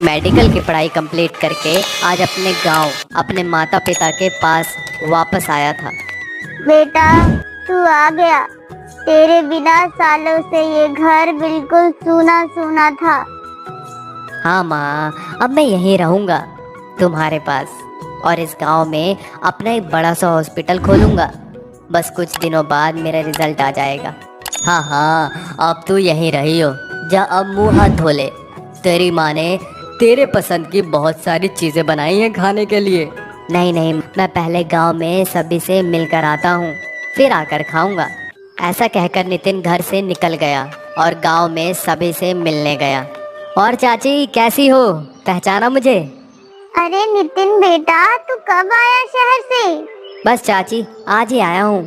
Medical की पढ़ाई complete करके आज अपने गांव अपने माता पिता के पास वापस आया था। बेटा, तू आ गया। तेरे बिना सालों से ये घर बिल्कुल सूना सूना था। हाँ माँ, अब मैं यहीं रहूँगा तुम्हारे पास और इस गांव में अपना एक बड़ा सा हॉस्पिटल खोलूँगा। बस कुछ दिनों बाद मेरा रिजल्ट आ जाएगा। हाँ हाँ, अब तू यहीं रही हो। जा अब मुंह हाथ धो ले। तेरी माँ ने तेरे पसंद की बहुत सारी चीज़ें बनाई हैं खाने के लिए। नहीं नहीं, मैं पहले गांव में सभी से मिलकर आता हूँ, फिर आकर खाऊंगा। ऐसा कहकर नितिन घर से निकल गया और गांव में सभी से मिलने गया। और चाची कैसी हो, पहचाना मुझे? अरे नितिन बेटा, तू कब आया शहर से? बस चाची, आज ही आया हूँ।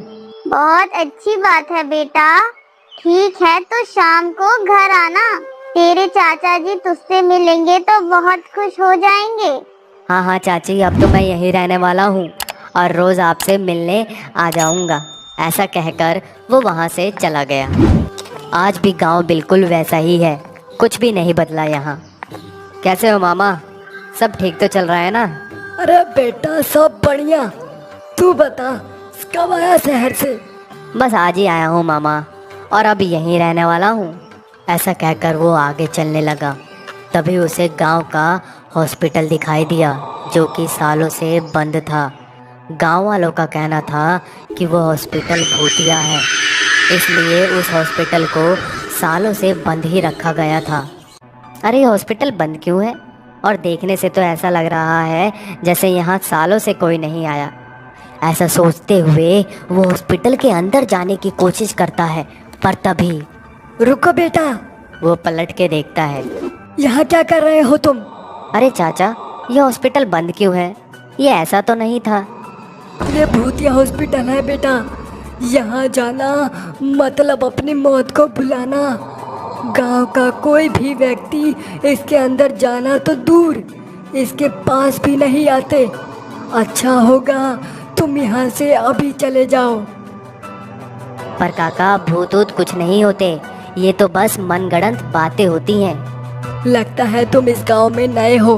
बहुत अच्छी बात है बेटा। ठीक है, तो शाम को घर आना। तेरे चाचा जी तुझसे मिलेंगे तो बहुत खुश हो जाएंगे। हाँ हाँ चाची, अब तो मैं यहीं रहने वाला हूँ और रोज़ आपसे मिलने आ जाऊँगा। ऐसा कहकर वो वहाँ से चला गया। आज भी गांव बिल्कुल वैसा ही है, कुछ भी नहीं बदला यहाँ। कैसे हो मामा, सब ठीक तो चल रहा है ना? अरे बेटा, सब बढ़िया। तू बता, कब आया शहर से? बस आज ही आया हूँ मामा, और अब यहीं रहने वाला हूँ। ऐसा कहकर वो आगे चलने लगा। तभी उसे गांव का हॉस्पिटल दिखाई दिया, जो कि सालों से बंद था। गांव वालों का कहना था कि वो हॉस्पिटल भूतिया है, इसलिए उस हॉस्पिटल को सालों से बंद ही रखा गया था। अरे ये हॉस्पिटल बंद क्यों है? और देखने से तो ऐसा लग रहा है जैसे यहाँ सालों से कोई नहीं आया। ऐसा सोचते हुए वो हॉस्पिटल के अंदर जाने की कोशिश करता है, पर तभी रुको बेटा, वो पलट के देखता है। यहाँ क्या कर रहे हो तुम? अरे चाचा, ये हॉस्पिटल बंद क्यों है? ये ऐसा तो नहीं था। ये भूतिया हॉस्पिटल है बेटा। यहाँ जाना मतलब अपनी मौत को बुलाना। गांव का कोई भी व्यक्ति इसके अंदर जाना तो दूर, इसके पास भी नहीं आते। अच्छा होगा तुम यहाँ से अभी चले जाओ। पर काका, भूत ऊत कुछ नहीं होते, ये तो बस मनगढ़ंत बातें होती हैं। लगता है तुम इस गांव में नए हो,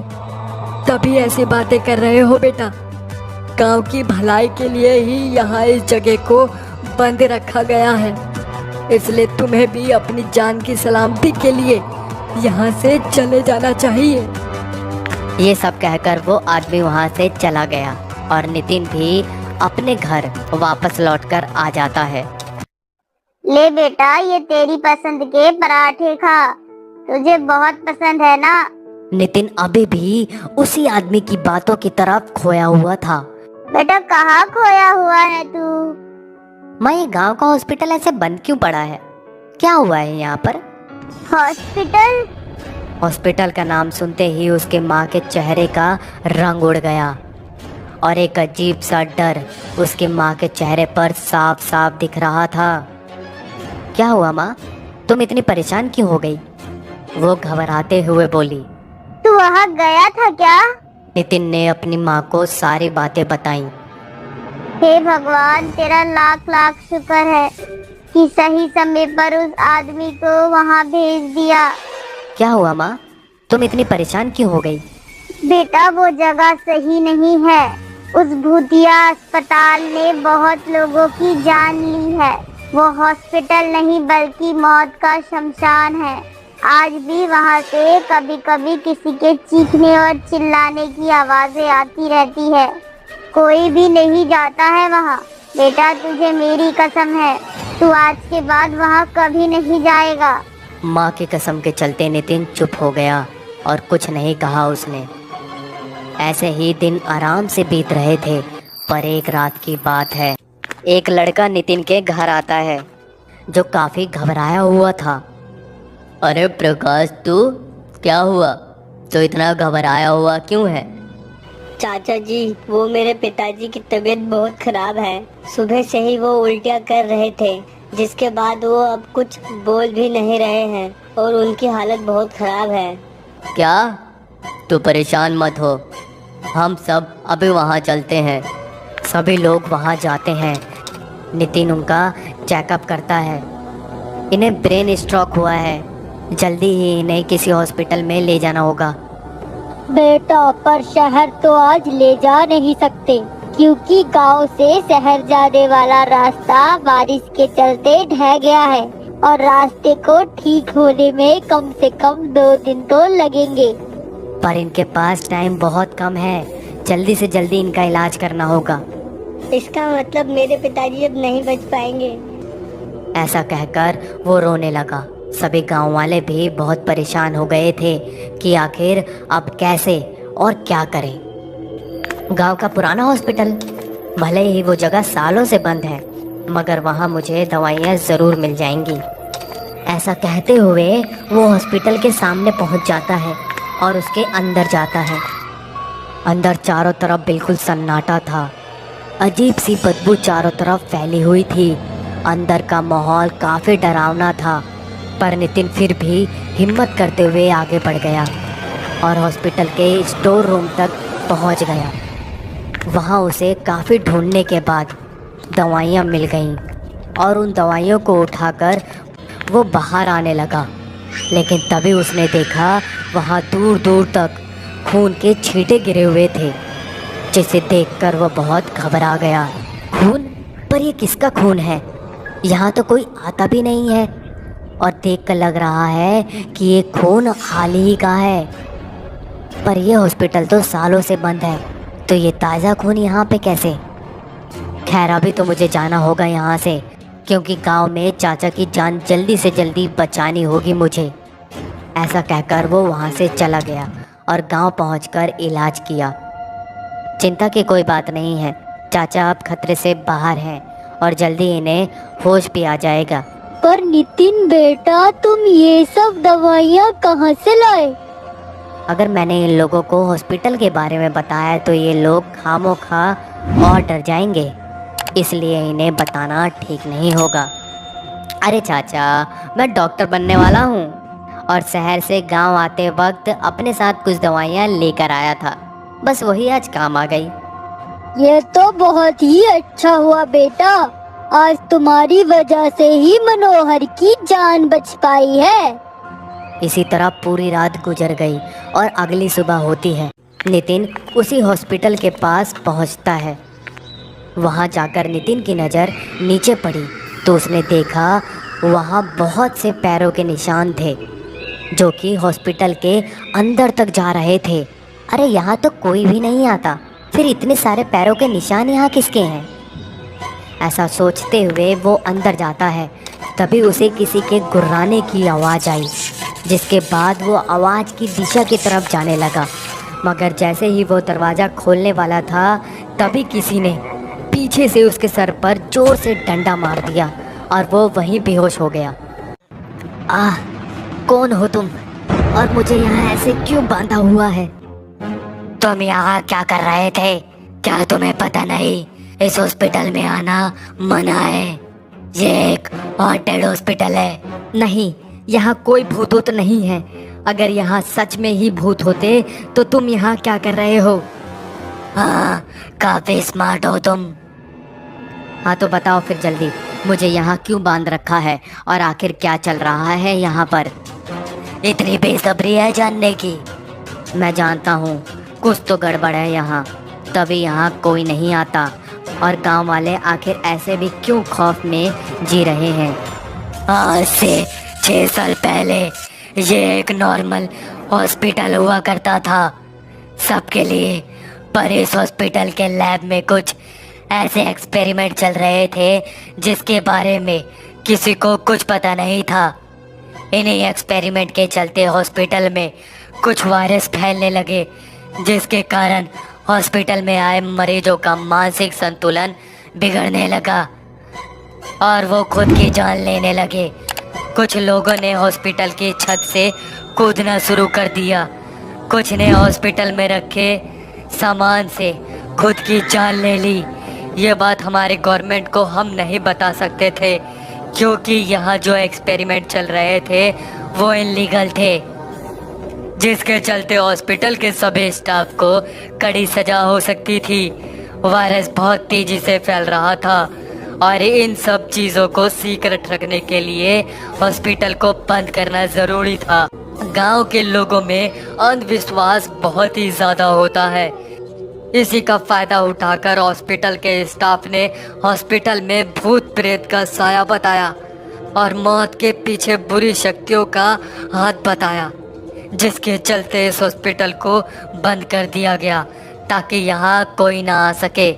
तभी ऐसी बातें कर रहे हो बेटा। गांव की भलाई के लिए ही यहाँ इस जगह को बंद रखा गया है, इसलिए तुम्हें भी अपनी जान की सलामती के लिए यहाँ से चले जाना चाहिए। ये सब कहकर वो आदमी वहाँ से चला गया और नितिन भी अपने घर वापस लौटकर आ जाता है। ले बेटा, ये तेरी पसंद के पराठे खा। तुझे बहुत पसंद है ना? नितिन अभी भी उसी आदमी की बातों की तरफ खोया हुआ था। बेटा, कहाँ खोया हुआ है तू? मैं, ये गांव का हॉस्पिटल ऐसे बंद क्यों पड़ा है? क्या हुआ है यहाँ पर? हॉस्पिटल? हॉस्पिटल का नाम सुनते ही उसके माँ के चेहरे का रंग उड़ गया और एक अजीब सा डर उसके माँ के चेहरे पर साफ साफ दिख रहा था। क्या हुआ माँ, तुम इतनी परेशान क्यों हो गई? वो घबराते हुए बोली। तू वहाँ गया था क्या? नितिन ने अपनी माँ को सारी बातें बताईं। हे भगवान, तेरा लाख लाख शुक्र है कि सही समय पर उस आदमी को वहाँ भेज दिया। क्या हुआ माँ, तुम इतनी परेशान क्यों हो गई? बेटा, वो जगह सही नहीं है। उस भूतिया अस्पताल ने बहुत लोगों की जान ली है। वो हॉस्पिटल नहीं बल्कि मौत का शमशान है। आज भी वहाँ से कभी कभी किसी के चीखने और चिल्लाने की आवाजें आती रहती है। कोई भी नहीं जाता है वहाँ। बेटा, तुझे मेरी कसम है, तू आज के बाद वहाँ कभी नहीं जाएगा। माँ की कसम के चलते नितिन चुप हो गया और कुछ नहीं कहा उसने। ऐसे ही दिन आराम से बीत रहे थे, पर एक रात की बात है। एक लड़का नितिन के घर आता है, जो काफी घबराया हुआ था। अरे प्रकाश, तू क्या हुआ? तो इतना घबराया हुआ क्यों है? चाचा जी, वो मेरे पिताजी की तबीयत बहुत खराब है। सुबह से ही वो उल्टियाँ कर रहे थे, जिसके बाद वो अब कुछ बोल भी नहीं रहे हैं और उनकी हालत बहुत खराब है। क्या? तू परेशान मत हो, हम सब अभी वहाँ चलते हैं। सभी लोग वहाँ जाते हैं। नितिन उनका चेकअप करता है। इन्हें ब्रेन स्ट्रोक हुआ है, जल्दी ही इन्हें किसी हॉस्पिटल में ले जाना होगा। बेटा, पर शहर तो आज ले जा नहीं सकते, क्योंकि गांव से शहर जाने वाला रास्ता बारिश के चलते ढह गया है और रास्ते को ठीक होने में कम से कम 2 दिन तो लगेंगे। पर इनके पास टाइम बहुत कम है, जल्दी से जल्दी इनका इलाज करना होगा। इसका मतलब मेरे पिताजी अब नहीं बच पाएंगे। ऐसा कहकर वो रोने लगा। सभी गांव वाले भी बहुत परेशान हो गए थे कि आखिर अब कैसे और क्या करें। गांव का पुराना हॉस्पिटल, भले ही वो जगह सालों से बंद है, मगर वहाँ मुझे दवाइयाँ ज़रूर मिल जाएंगी। ऐसा कहते हुए वो हॉस्पिटल के सामने पहुँच जाता है और उसके अंदर जाता है। अंदर चारों तरफ बिल्कुल सन्नाटा था। अजीब सी बदबू चारों तरफ फैली हुई थी। अंदर का माहौल काफ़ी डरावना था, पर नितिन फिर भी हिम्मत करते हुए आगे बढ़ गया और हॉस्पिटल के स्टोर रूम तक पहुंच गया। वहां उसे काफ़ी ढूंढने के बाद दवाइयां मिल गईं और उन दवाइयों को उठाकर वो बाहर आने लगा। लेकिन तभी उसने देखा वहां दूर दूर तक खून के छींटे गिरे हुए थे, जिसे देखकर वो बहुत घबरा गया। खून? पर ये किसका खून है? यहाँ तो कोई आता भी नहीं है और देखकर लग रहा है कि ये खून हाल ही का है। पर ये हॉस्पिटल तो सालों से बंद है, तो ये ताज़ा खून यहाँ पे कैसे? खैर, अभी तो मुझे जाना होगा यहाँ से, क्योंकि गांव में चाचा की जान जल्दी से जल्दी बचानी होगी मुझे। ऐसा कहकर वो वहाँ से चला गया और गांव पहुंचकर इलाज किया। चिंता की कोई बात नहीं है, चाचा अब खतरे से बाहर हैं और जल्दी इन्हें होश भी आ जाएगा। पर नितिन बेटा, तुम ये सब दवाइयाँ कहाँ से लाए? अगर मैंने इन लोगों को हॉस्पिटल के बारे में बताया तो ये लोग खामोखा और डर जाएंगे, इसलिए इन्हें बताना ठीक नहीं होगा। अरे चाचा, मैं डॉक्टर बनने वाला हूँ और शहर से गांव आते वक्त अपने साथ कुछ दवाइयाँ लेकर आया था, बस वही आज काम आ गई। ये तो बहुत ही अच्छा हुआ बेटा, आज तुम्हारी वजह से ही मनोहर की जान बच पाई है। इसी तरह पूरी रात गुजर गई और अगली सुबह होती है। नितिन उसी हॉस्पिटल के पास पहुंचता है। वहां जाकर नितिन की नज़र नीचे पड़ी तो उसने देखा वहां बहुत से पैरों के निशान थे, जो कि हॉस्पिटल के अंदर तक जा रहे थे। अरे यहाँ तो कोई भी नहीं आता, फिर इतने सारे पैरों के निशान यहाँ किसके हैं? ऐसा सोचते हुए वो अंदर जाता है। तभी उसे किसी के गुर्राने की आवाज़ आई, जिसके बाद वो आवाज़ की दिशा की तरफ जाने लगा। मगर जैसे ही वो दरवाज़ा खोलने वाला था, तभी किसी ने पीछे से उसके सर पर जोर से डंडा मार दिया और वो वहीं बेहोश हो गया। आह, कौन हो तुम और मुझे यहाँ ऐसे क्यों बांधा हुआ है? तुम यहाँ क्या कर रहे थे? क्या तुम्हें पता नहीं इस हॉस्पिटल में आना मना है? ये एक हॉन्टेड हॉस्पिटल है। नहीं, यहाँ कोई भूत ऊत नहीं है। अगर यहाँ सच में ही भूत होते तो तुम यहाँ क्या कर रहे हो? हाँ, काफी स्मार्ट हो तुम। हाँ तो बताओ फिर जल्दी, मुझे यहाँ क्यों बांध रखा है और आखिर क्या चल रहा है यहाँ पर? इतनी बेसब्री है जानने की? मैं जानता हूँ कुछ तो गड़बड़ है यहाँ, तभी यहाँ कोई नहीं आता और गांव वाले आखिर ऐसे भी क्यों खौफ में जी रहे हैं। आज से 6 साल पहले ये एक नॉर्मल हॉस्पिटल हुआ करता था सबके लिए, पर इस हॉस्पिटल के लैब में कुछ ऐसे एक्सपेरिमेंट चल रहे थे जिसके बारे में किसी को कुछ पता नहीं था। इन्हीं एक्सपेरिमेंट के चलते हॉस्पिटल में कुछ वायरस फैलने लगे, जिसके कारण हॉस्पिटल में आए मरीजों का मानसिक संतुलन बिगड़ने लगा और वो खुद की जान लेने लगे। कुछ लोगों ने हॉस्पिटल की छत से कूदना शुरू कर दिया, कुछ ने हॉस्पिटल में रखे सामान से खुद की जान ले ली। ये बात हमारे गवर्नमेंट को हम नहीं बता सकते थे, क्योंकि यहाँ जो एक्सपेरिमेंट चल रहे थे वो इलीगल थे, जिसके चलते हॉस्पिटल के सभी स्टाफ को कड़ी सजा हो सकती थी। वायरस बहुत तेजी से फैल रहा था और इन सब चीज़ों को सीक्रेट रखने के लिए हॉस्पिटल को बंद करना ज़रूरी था। गांव के लोगों में अंधविश्वास बहुत ही ज्यादा होता है। इसी का फायदा उठाकर हॉस्पिटल के स्टाफ ने हॉस्पिटल में भूत प्रेत का साया बताया और मौत के पीछे बुरी शक्तियों का हाथ बताया, जिसके चलते इस हॉस्पिटल को बंद कर दिया गया ताकि यहाँ कोई ना आ सके।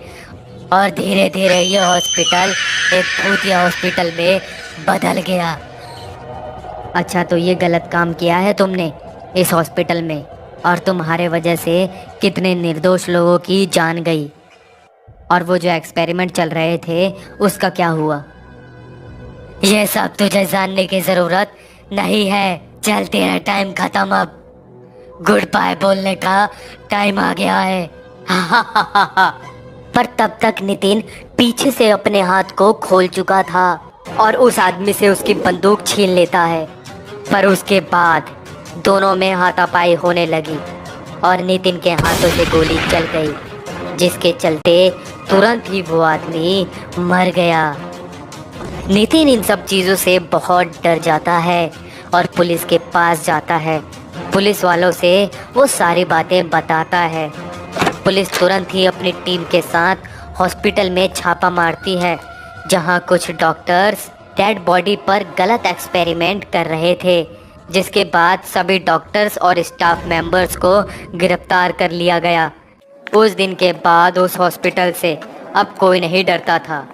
और धीरे धीरे ये हॉस्पिटल एक भूतिया हॉस्पिटल में बदल गया। अच्छा, तो ये गलत काम किया है तुमने इस हॉस्पिटल में, और तुम्हारे वजह से कितने निर्दोष लोगों की जान गई। और वो जो एक्सपेरिमेंट चल रहे थे उसका क्या हुआ? ये सब तुझे जानने की जरूरत नहीं है। चल, तेरा टाइम खत्म, अब गुड बाय बोलने का टाइम आ गया है। पर तब तक नितिन पीछे से अपने हाथ को खोल चुका था और उस आदमी से उसकी बंदूक छीन लेता है। पर उसके बाद दोनों में हाथापाई होने लगी और नितिन के हाथों से गोली चल गई, जिसके चलते तुरंत ही वो आदमी मर गया। नितिन इन सब चीज़ों से बहुत डर जाता है और पुलिस के पास जाता है। पुलिस वालों से वो सारी बातें बताता है। पुलिस तुरंत ही अपनी टीम के साथ हॉस्पिटल में छापा मारती है, जहां कुछ डॉक्टर्स डेड बॉडी पर गलत एक्सपेरिमेंट कर रहे थे, जिसके बाद सभी डॉक्टर्स और स्टाफ मेंबर्स को गिरफ्तार कर लिया गया। उस दिन के बाद उस हॉस्पिटल से अब कोई नहीं डरता था।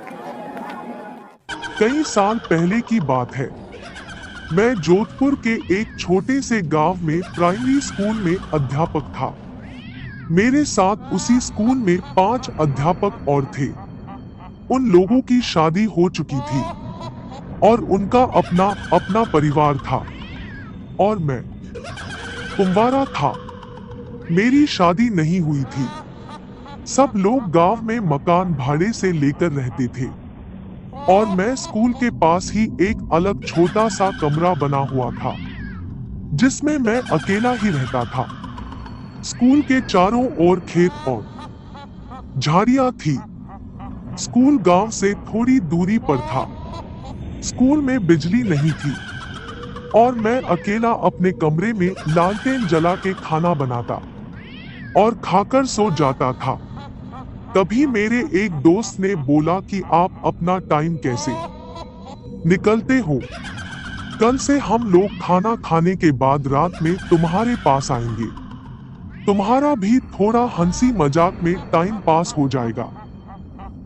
कई साल पहले की बात है। मैं जोधपुर के एक छोटे से गांव में प्राइमरी स्कूल में अध्यापक था। मेरे साथ उसी स्कूल में 5 अध्यापक और थे। उन लोगों की शादी हो चुकी थी और उनका अपना अपना परिवार था और मैं कुंवारा था। मेरी शादी नहीं हुई थी। सब लोग गांव में मकान भाड़े से लेकर रहते थे और मैं स्कूल के पास ही एक अलग छोटा सा कमरा बना हुआ था, जिसमें मैं अकेला ही रहता था। स्कूल के चारों ओर खेत और झाड़ियां थी। स्कूल गांव से थोड़ी दूरी पर था। स्कूल में बिजली नहीं थी और मैं अकेला अपने कमरे में लालटेन जला के खाना बनाता और खाकर सो जाता था। तभी मेरे एक दोस्त ने बोला कि आप अपना टाइम कैसे निकलते हो? कल से हम लोग खाना खाने के बाद रात में तुम्हारे पास आएंगे। तुम्हारा भी थोड़ा हंसी मजाक में टाइम पास हो जाएगा।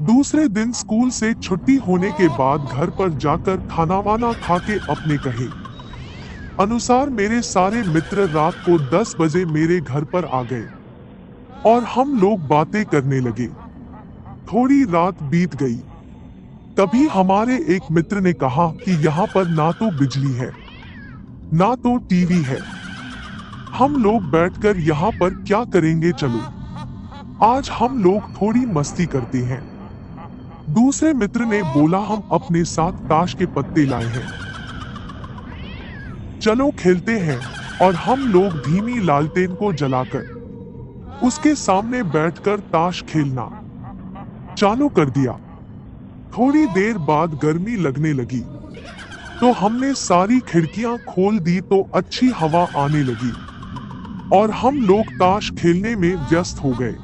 दूसरे दिन स्कूल से छुट्टी होने के बाद घर पर जाकर खाना वाना खा के अपने कहे अनुसार मेरे सारे मित्र रात को 10 बजे मेरे घर पर आ गए और हम लोग बातें करने लगे। थोड़ी रात बीत गई। तभी हमारे एक मित्र ने कहा कि यहाँ पर ना तो बिजली है ना तो टीवी है। हम लोग बैठकर यहाँ पर क्या करेंगे? चलो आज हम लोग थोड़ी मस्ती करते हैं। दूसरे मित्र ने बोला हम अपने साथ ताश के पत्ते लाए हैं, चलो खेलते हैं। और हम लोग धीमी लालटेन को जलाकर उसके सामने बैठकर ताश खेलना चालू कर दिया। थोड़ी देर बाद गर्मी लगने लगी तो हमने सारी खिड़कियां खोल दी तो अच्छी हवा आने लगी और हम लोग ताश खेलने में व्यस्त हो गए।